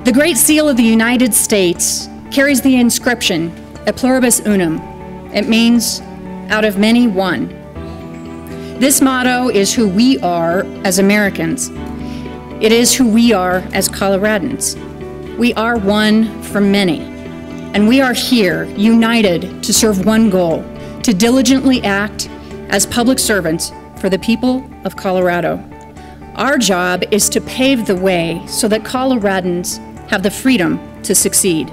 The Great Seal of the United States carries the inscription, Et pluribus unum. It means, out of many, one. This motto is who we are as Americans. It is who we are as Coloradans. We are one from many, and we are here united to serve one goal, to diligently act as public servants for the people of Colorado. Our job is to pave the way so that Coloradans have the freedom to succeed.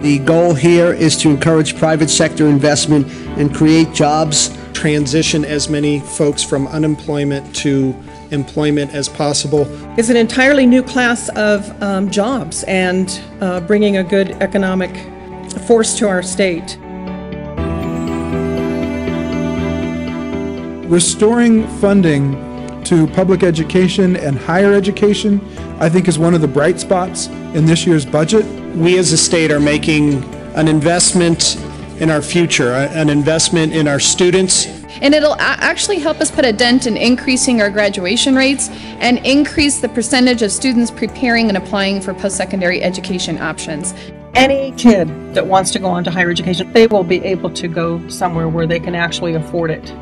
The goal here is to encourage private sector investment and create jobs. Transition as many folks from unemployment to employment as possible. It's an entirely new class of jobs and bringing a good economic force to our state. Restoring funding to public education and higher education, I think, is one of the bright spots in this year's budget. We as a state are making an investment in our future, an investment in our students. And it'll actually help us put a dent in increasing our graduation rates and increase the percentage of students preparing and applying for post-secondary education options. Any kid that wants to go on to higher education, they will be able to go somewhere where they can actually afford it.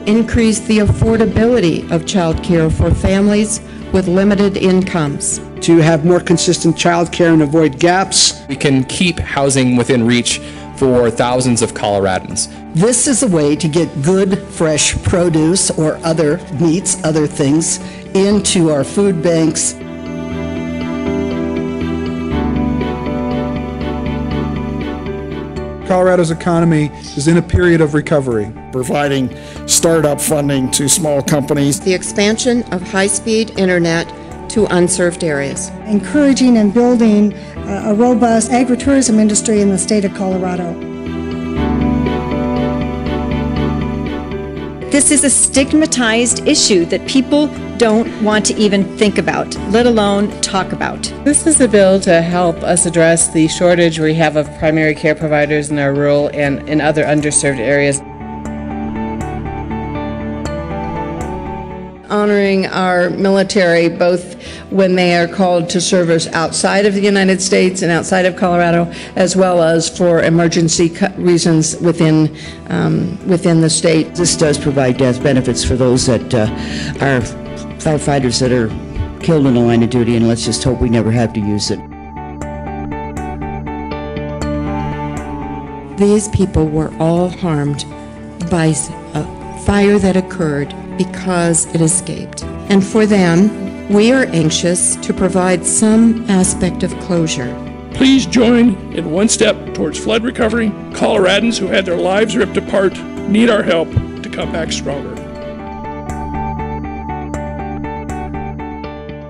Increase the affordability of child care for families with limited incomes. To have more consistent child care and avoid gaps. We can keep housing within reach for thousands of Coloradans. This is a way to get good, fresh produce or other meats, other things, into our food banks. Colorado's economy is in a period of recovery. Providing startup funding to small companies. The expansion of high-speed internet to unserved areas. Encouraging and building a robust agritourism industry in the state of Colorado. This is a stigmatized issue that people don't want to even think about, let alone talk about. This is a bill to help us address the shortage we have of primary care providers in our rural and in other underserved areas. Honoring our military, both when they are called to service outside of the United States and outside of Colorado, as well as for emergency reasons within the state. This does provide death benefits for those that are firefighters that are killed in the line of duty, and let's just hope we never have to use it. These people were all harmed by a fire that occurred because it escaped. And for them, we are anxious to provide some aspect of closure. Please join in one step towards flood recovery. Coloradans who had their lives ripped apart need our help to come back stronger.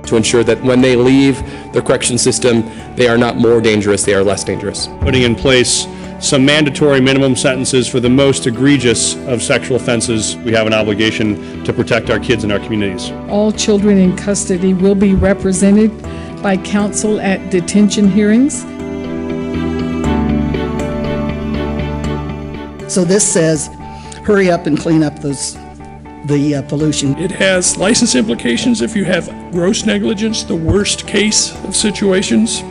To ensure that when they leave the correction system, they are not more dangerous, they are less dangerous. Putting in place some mandatory minimum sentences for the most egregious of sexual offenses. We have an obligation to protect our kids in our communities. All children in custody will be represented by counsel at detention hearings. So this says, hurry up and clean up the pollution. It has license implications if you have gross negligence, the worst case of situations.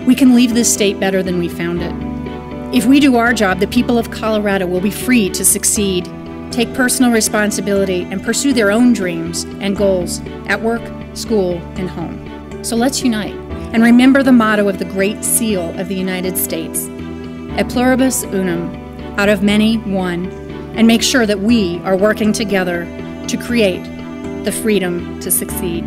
We can leave this state better than we found it. If we do our job, the people of Colorado will be free to succeed, take personal responsibility, and pursue their own dreams and goals at work, school, and home. So let's unite and remember the motto of the Great Seal of the United States, Et pluribus unum, out of many, one, and make sure that we are working together to create the freedom to succeed.